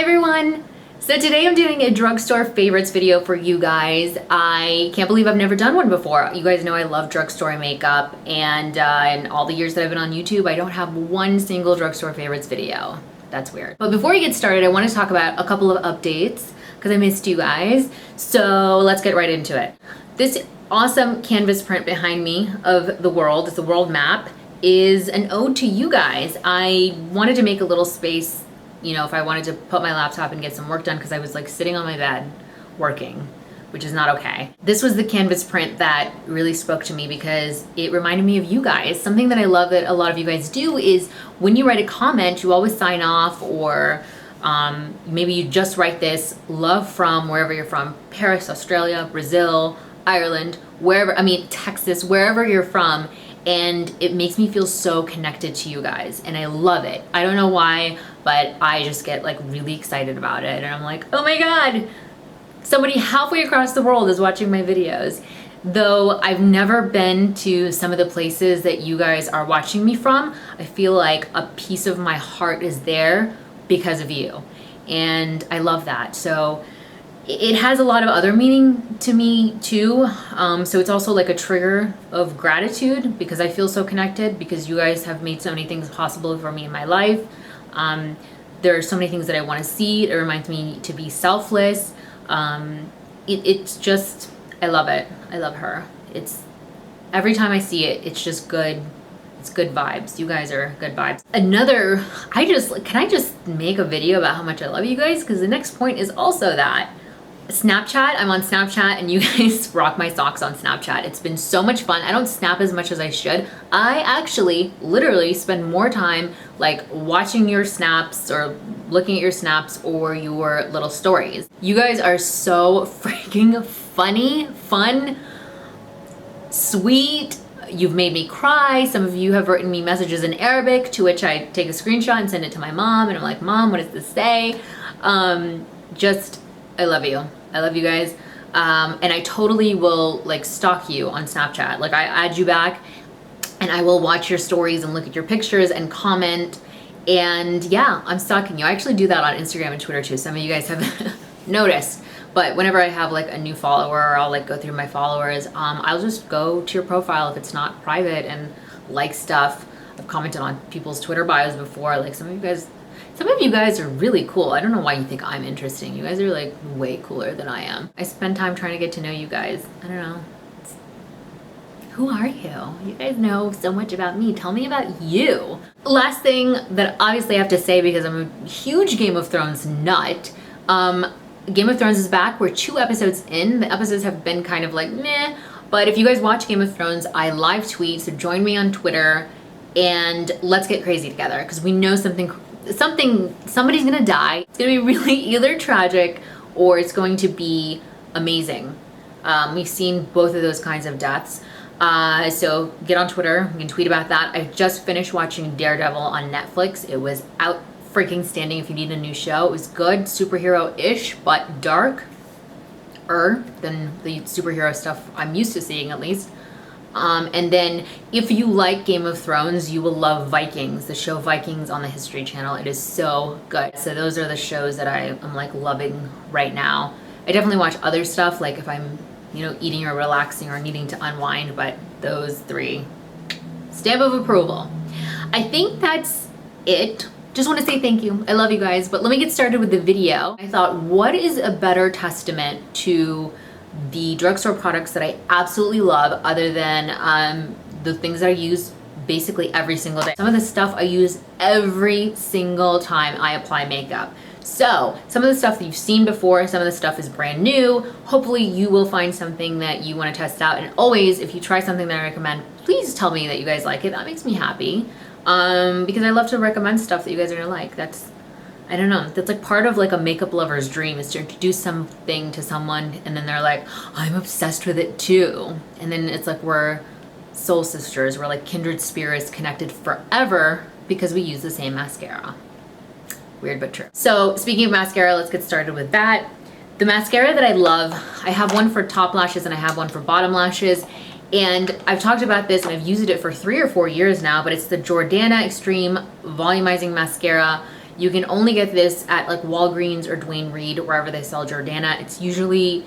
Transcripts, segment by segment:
Hi everyone! So today I'm doing a drugstore favorites video for you guys. I can't believe I've never done one before. You guys know I love drugstore makeup, and in all the years that I've been on YouTube, I don't have one single drugstore favorites video. That's weird. But before we get started, I want to talk about a couple of updates because I missed you guys. So let's get right into it. This awesome canvas print behind me of the world, it's a world map, is an ode to you guys. I wanted to make a little space, you know, if I wanted to put my laptop and get some work done, because I was like sitting on my bed working, which is not okay. This was the canvas print that really spoke to me because it reminded me of you guys. Something that I love that a lot of you guys do is when you write a comment, you always sign off, or maybe you just write this, love from wherever you're from, Paris, Australia, Brazil, Ireland, wherever, I mean, Texas, wherever you're from. And it makes me feel so connected to you guys, and I love it. I don't know why, but I just get like really excited about it, and I'm like, oh my god, somebody halfway across the world is watching my videos. Though I've never been to some of the places that you guys are watching me from, I feel like a piece of my heart is there because of you, and I love that. So it has a lot of other meaning to me too. So it's also like a trigger of gratitude because I feel so connected, because you guys have made so many things possible for me in my life. There are so many things that I want to see. It reminds me to be selfless. It's just, I love it. I love her. It's, every time I see it, it's just good. It's good vibes. You guys are good vibes. Another, can I just make a video about how much I love you guys? Because the next point is also that. Snapchat, I'm on Snapchat, and you guys rock my socks on Snapchat. It's been so much fun. I don't snap as much as I should. I actually literally spend more time like watching your snaps or looking at your snaps or your little stories. You guys are so freaking funny, fun, sweet. You've made me cry. Some of you have written me messages in Arabic, to which I take a screenshot and send it to my mom, and I'm like, Mom, what does this say? I love you. I love you guys. And I totally will like stalk you on Snapchat. Like I add you back and I will watch your stories and look at your pictures and comment. And yeah, I'm stalking you. I actually do that on Instagram and Twitter too. Some of you guys have noticed. But whenever I have like a new follower, or I'll like go through my followers, I'll just go to your profile if it's not private and like stuff. I've commented on people's Twitter bios before. Like some of you guys are really cool. I don't know why you think I'm interesting. You guys are like way cooler than I am. I spend time trying to get to know you guys. I don't know. Who are you? You guys know so much about me. Tell me about you. Last thing that obviously I have to say, because I'm a huge Game of Thrones nut. Game of Thrones is back. We're 2 episodes in. The episodes have been kind of like meh. But if you guys watch Game of Thrones, I live tweet. So join me on Twitter and let's get crazy together, because we know somebody's gonna die. It's gonna be really either tragic or it's going to be amazing. We've seen both of those kinds of deaths. So get on Twitter, you can tweet about that. I just finished watching Daredevil on Netflix. It was out freaking standing if you need a new show. It was good, superhero-ish, but darker than the superhero stuff I'm used to seeing, at least. And then if you like Game of Thrones, you will love Vikings, the show Vikings on the History Channel. It is so good. So those are the shows that I'm like loving right now. I definitely watch other stuff, like if I'm, you know, eating or relaxing or needing to unwind, but those 3, stamp of approval. I think that's it. Just want to say thank you. I love you guys, but let me get started with the video. I thought, what is a better testament to the drugstore products that I absolutely love, other than the things that I use basically every single day. Some of the stuff I use every single time I apply makeup. So some of the stuff that you've seen before, some of the stuff is brand new. Hopefully you will find something that you want to test out. And always, if you try something that I recommend, please tell me that you guys like it. That makes me happy, because I love to recommend stuff that you guys are gonna like. I don't know, that's like part of like a makeup lover's dream, is to introduce something to someone and then they're like, I'm obsessed with it too. And then it's like we're soul sisters, we're like kindred spirits connected forever because we use the same mascara. Weird but true. So speaking of mascara, let's get started with that. The mascara that I love, I have one for top lashes and I have one for bottom lashes. And I've talked about this and I've used it for 3 or 4 years now, but it's the Jordana Extreme Volumizing Mascara. You can only get this at like Walgreens or Duane Reade, wherever they sell Jordana. It's usually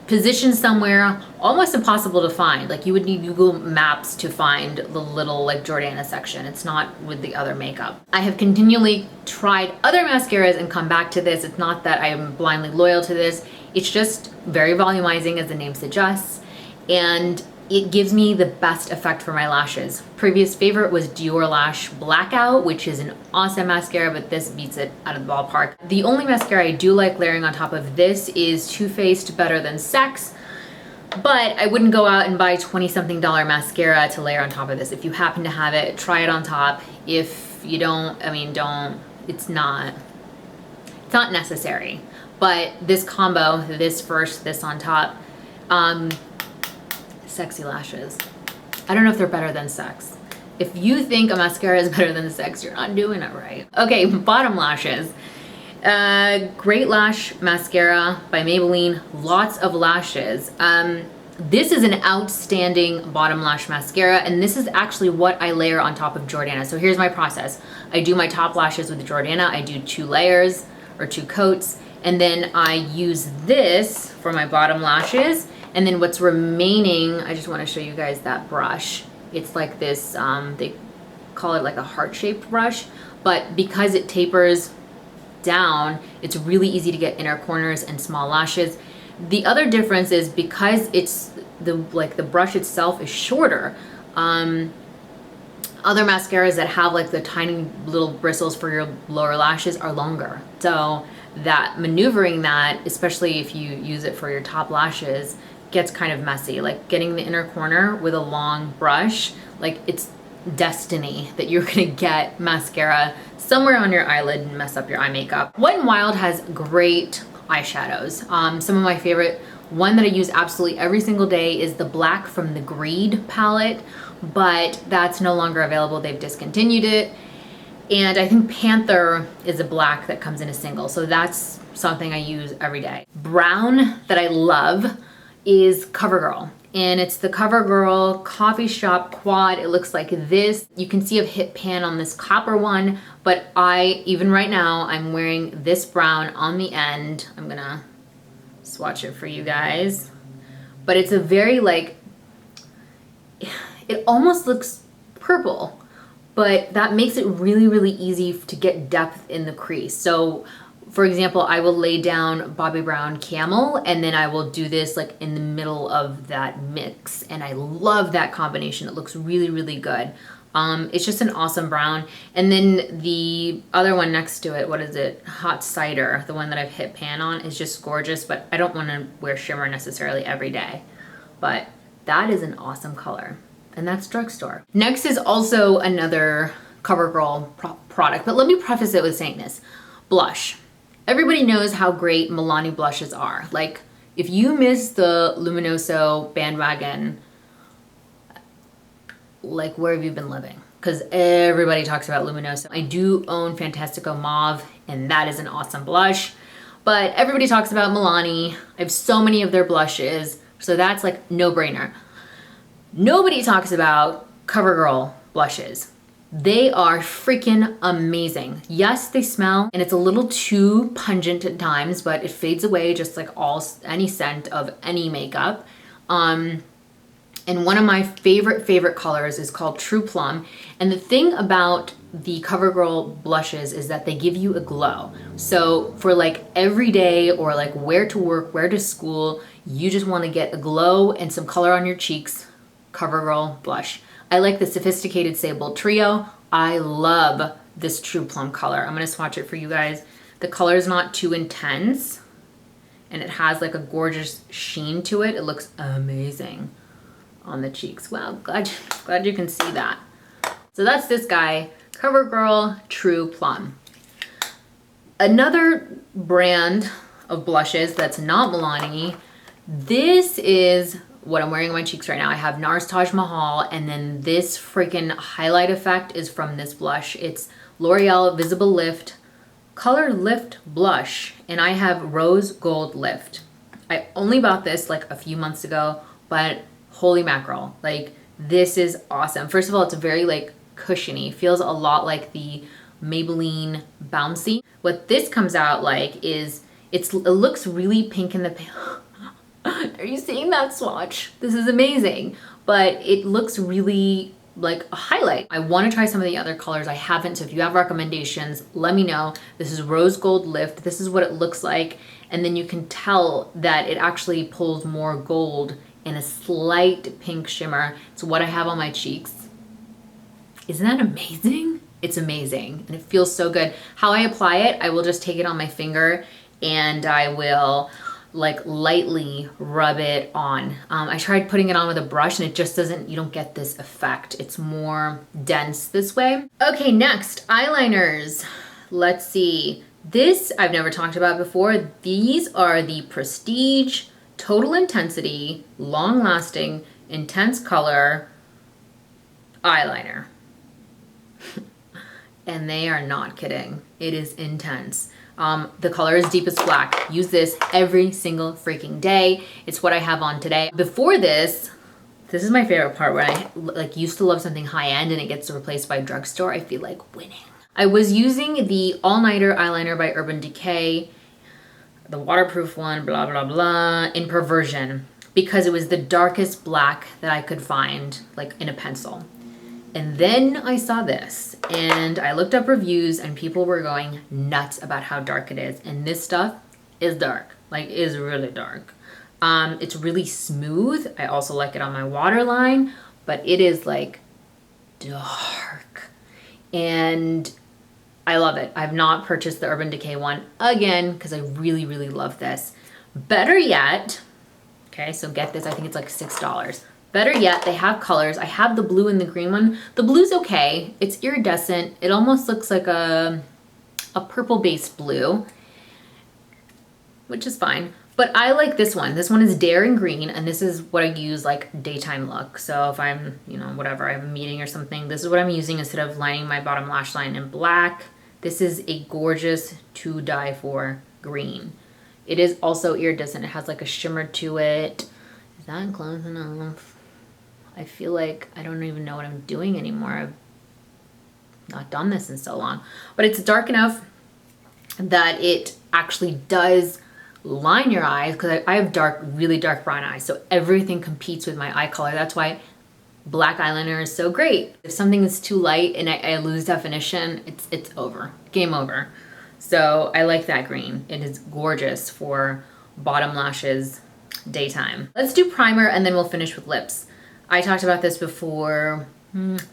positioned somewhere almost impossible to find. Like you would need Google Maps to find the little like Jordana section. It's not with the other makeup. I have continually tried other mascaras and come back to this. It's not that I am blindly loyal to this. It's just very volumizing, as the name suggests, and it gives me the best effect for my lashes. Previous favorite was Dior Lash Blackout, which is an awesome mascara, but this beats it out of the ballpark. The only mascara I do like layering on top of this is Too Faced Better Than Sex, but I wouldn't go out and buy $20-something mascara to layer on top of this. If you happen to have it, try it on top. If you don't, I mean, don't, it's not necessary. But this combo, this first, this on top, sexy lashes. I don't know if they're better than sex. If you think a mascara is better than sex, you're not doing it right. Okay, bottom lashes. Great Lash Mascara by Maybelline. Lots of lashes. This is an outstanding bottom lash mascara, and this is actually what I layer on top of Jordana. So here's my process. I do my top lashes with Jordana. I do 2 layers or 2 coats, and then I use this for my bottom lashes. And then what's remaining, I just want to show you guys that brush. It's like this, they call it like a heart-shaped brush, but because it tapers down, it's really easy to get inner corners and small lashes. The other difference is because it's the brush itself is shorter. Other mascaras that have like the tiny little bristles for your lower lashes are longer. So that maneuvering that, especially if you use it for your top lashes, gets kind of messy. Like getting the inner corner with a long brush, like it's destiny that you're gonna get mascara somewhere on your eyelid and mess up your eye makeup. Wet n Wild has great eyeshadows. Some of my favorite, one that I use absolutely every single day is the black from the Greed palette, but that's no longer available. They've discontinued it. And I think Panther is a black that comes in a single. So that's something I use every day. Brown that I love is Covergirl. And it's the Covergirl Coffee Shop Quad. It looks like this. You can see I've hit pan on this copper one, but even right now, I'm wearing this brown on the end. I'm gonna swatch it for you guys. But it's a very like, it almost looks purple, but that makes it really, really easy to get depth in the crease. So for example, I will lay down Bobbi Brown Camel, and then I will do this like in the middle of that mix. And I love that combination. It looks really, really good. It's just an awesome brown. And then the other one next to it, what is it? Hot Cider, the one that I've hit pan on, is just gorgeous, but I don't want to wear shimmer necessarily every day. But that is an awesome color. And that's Drugstore. Next is also another CoverGirl product, but let me preface it with saying this. Blush. Everybody knows how great Milani blushes are. Like, if you miss the Luminoso bandwagon, like, where have you been living? Because everybody talks about Luminoso. I do own Fantastico Mauve, and that is an awesome blush. But everybody talks about Milani. I have so many of their blushes, so that's like no-brainer. Nobody talks about CoverGirl blushes. They are freaking amazing. Yes, they smell, and it's a little too pungent at times, but it fades away just like any scent of any makeup. And one of my favorite colors is called True Plum. And the thing about the CoverGirl blushes is that they give you a glow. So for like every day or like wear to work, wear to school, you just want to get a glow and some color on your cheeks, CoverGirl blush. I like the Sophisticated Sable Trio. I love this True Plum color. I'm gonna swatch it for you guys. The color is not too intense, and it has like a gorgeous sheen to it. It looks amazing on the cheeks. Wow, glad you can see that. So that's this guy, CoverGirl True Plum. Another brand of blushes that's not Milani. This is what I'm wearing on my cheeks right now. I have Nars Taj Mahal, and then this freaking highlight effect is from this blush. It's L'Oreal Visible Lift Color Lift Blush, and I have Rose Gold Lift. I only bought this like a few months ago, but holy mackerel, like this is awesome. First of all, it's very like cushiony. Feels a lot like the Maybelline Bouncy. What this comes out like is, it looks really pink in the Are you seeing that swatch? This is amazing. But it looks really like a highlight. I want to try some of the other colors. I haven't, so if you have recommendations, let me know. This is Rose Gold Lift. This is what it looks like. And then you can tell that it actually pulls more gold and a slight pink shimmer. It's what I have on my cheeks. Isn't that amazing? It's amazing and it feels so good. How I apply it, I will just take it on my finger and I will like lightly rub it on. I tried putting it on with a brush and it just doesn't, you don't get this effect. It's more dense this way. Okay, next, eyeliners. Let's see. This I've never talked about before. These are the Prestige Total Intensity Long Lasting Intense Color Eyeliner. And they are not kidding. It is intense. The color is Deepest Black. Use this every single freaking day. It's what I have on today. Before this is my favorite part where I like used to love something high end and it gets replaced by Drugstore. I feel like winning. I was using the All Nighter Eyeliner by Urban Decay, the waterproof one, blah, blah, blah, in Perversion, because it was the darkest black that I could find, like in a pencil. And then I saw this and I looked up reviews and people were going nuts about how dark it is. And this stuff is dark, like is really dark. It's really smooth. I also like it on my waterline, but it is like dark. And I love it. I've not purchased the Urban Decay one again because I really, really love this. Better yet, okay, so get this, I think it's like $6. Better yet, they have colors. I have the blue and the green one. The blue's okay. It's iridescent. It almost looks like a purple-based blue, which is fine. But I like this one. This one is Daring Green, and this is what I use like daytime look. So if I'm, you know, whatever, I have a meeting or something, this is what I'm using instead of lining my bottom lash line in black. This is a gorgeous to die for green. It is also iridescent. It has like a shimmer to it. Is that close enough? I feel like I don't even know what I'm doing anymore. I've not done this in so long. But it's dark enough that it actually does line your eyes, because I have dark, really dark brown eyes. So everything competes with my eye color. That's why black eyeliner is so great. If something is too light and I lose definition, it's over. Game over. So I like that green. It is gorgeous for bottom lashes, daytime. Let's do primer and then we'll finish with lips. I talked about this before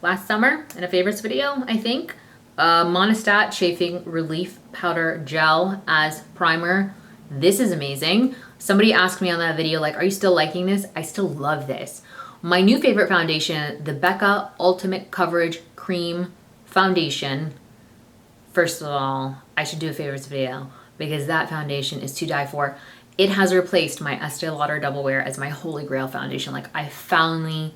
last summer in a favorites video, I think. Monistat Chafing Relief Powder Gel as primer. This is amazing. Somebody asked me on that video, like, are you still liking this? I still love this. My new favorite foundation, the BECCA Ultimate Coverage Cream Foundation. First of all, I should do a favorites video because that foundation is to die for. It has replaced my Estee Lauder Double Wear as my holy grail foundation. Like I finally,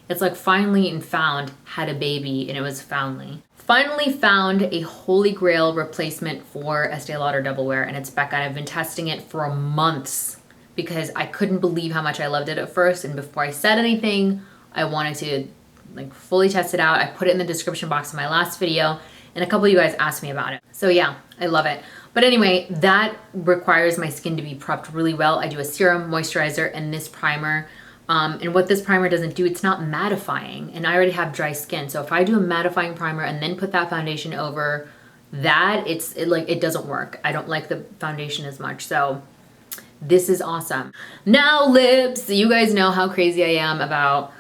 it's like finally and found had a baby and it was finally found a holy grail replacement for Estee Lauder Double Wear, and it's BECCA. I've been testing it for months because I couldn't believe how much I loved it at first, and before I said anything, I wanted to like fully test it out. I put it in the description box in my last video and a couple of you guys asked me about it. So yeah, I love it. But anyway, that requires my skin to be prepped really well. I do a serum, moisturizer, and this primer. And what this primer doesn't do, it's not mattifying. And I already have dry skin. So if I do a mattifying primer and then put that foundation over that, it doesn't work. I don't like the foundation as much. So this is awesome. Now lips. You guys know how crazy I am about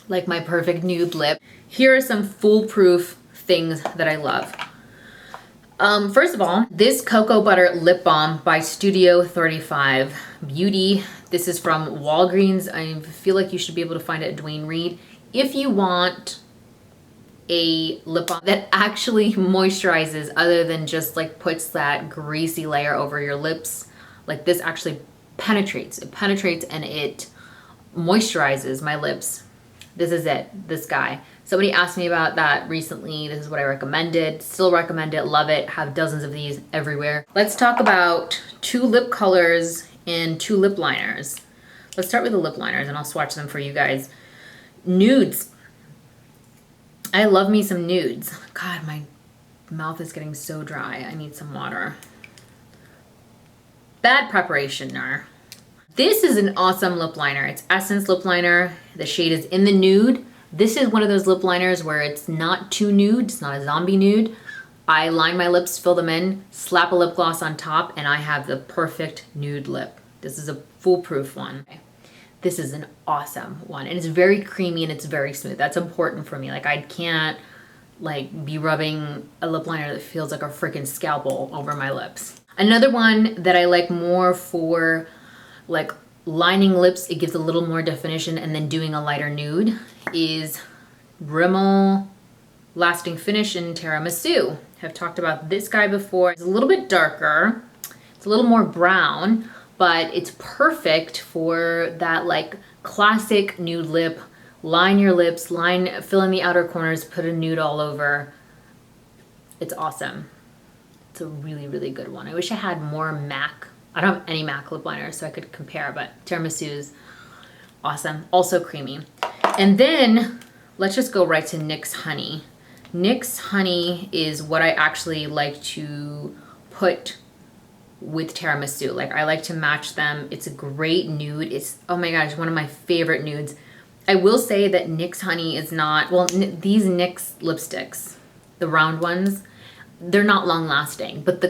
like my perfect nude lip. Here are some foolproof things that I love. First of all, this Cocoa Butter Lip Balm by Studio 35 Beauty. This is from Walgreens. I feel like you should be able to find it at Duane Reade. If you want a lip balm that actually moisturizes other than just like puts that greasy layer over your lips, like this actually penetrates. It penetrates and it moisturizes my lips. This is it, this guy. Somebody asked me about that recently. This is what I recommended. Still recommend it, love it. Have dozens of these everywhere. Let's talk about 2 lip colors and 2 lip liners. Let's start with the lip liners and I'll swatch them for you guys. Nudes. I love me some nudes. God, my mouth is getting so dry. I need some water. Bad preparation, Nar. This is an awesome lip liner. It's Essence lip liner. The shade is in the nude. This is one of those lip liners where it's not too nude. It's not a zombie nude. I line my lips, fill them in, slap a lip gloss on top, and I have the perfect nude lip. This is a foolproof one. This is an awesome one, and it's very creamy and it's very smooth. That's important for me. Like, I can't like be rubbing a lip liner that feels like a freaking scalpel over my lips. Another one that I like more for like lining lips, it gives a little more definition, and then doing a lighter nude, is Rimmel Lasting Finish in Tiramisu. I've talked about this guy before. It's a little bit darker. It's a little more brown, but it's perfect for that like classic nude lip. Line your lips, fill in the outer corners, put a nude all over. It's awesome. It's a really, really good one. I wish I had more MAC. I don't have any MAC lip liner, so I could compare, but Tiramisu is awesome. Also creamy. And then let's just go right to NYX Honey. NYX Honey is what I actually like to put with Tiramisu. Like, I like to match them. It's a great nude. It's, oh my gosh, one of my favorite nudes. I will say that NYX Honey is not, well, these NYX lipsticks, the round ones, they're not long lasting, but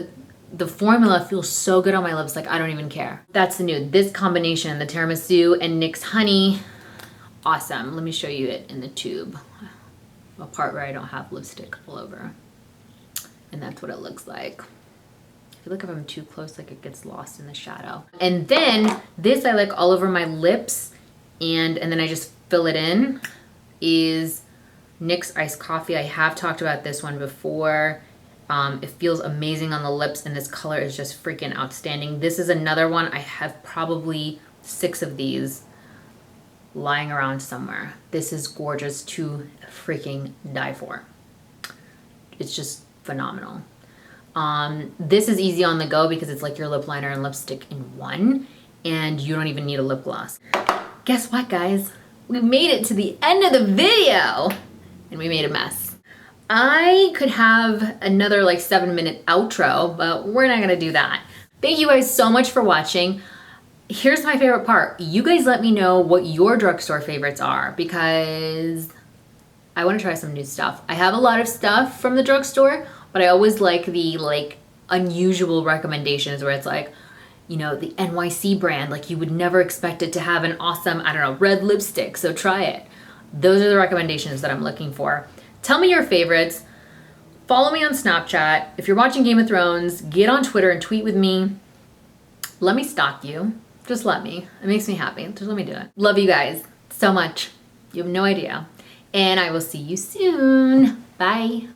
the formula feels so good on my lips, like I don't even care. That's the nude. This combination, the Tiramisu and NYX Honey, awesome. Let me show you it in the tube. A part where I don't have lipstick all over. And that's what it looks like. I feel like if I'm too close, like it gets lost in the shadow. And then this I like all over my lips, and then I just fill it in, is NYX Ice Coffee. I have talked about this one before. It feels amazing on the lips, and this color is just freaking outstanding. This is another one. I have probably 6 of these lying around somewhere. This is gorgeous to freaking die for. It's just phenomenal. This is easy on the go because it's like your lip liner and lipstick in one, and you don't even need a lip gloss. Guess what, guys? We made it to the end of the video, and we made a mess. I could have another like 7-minute outro, but we're not gonna do that. Thank you guys so much for watching. Here's my favorite part. You guys let me know what your drugstore favorites are, because I wanna try some new stuff. I have a lot of stuff from the drugstore, but I always like the unusual recommendations where it's like, you know, the NYC brand, like you would never expect it to have an awesome, I don't know, red lipstick, so try it. Those are the recommendations that I'm looking for. Tell me your favorites. Follow me on Snapchat. If you're watching Game of Thrones, get on Twitter and tweet with me. Let me stalk you. Just let me. It makes me happy. Just let me do it. Love you guys so much. You have no idea. And I will see you soon. Bye.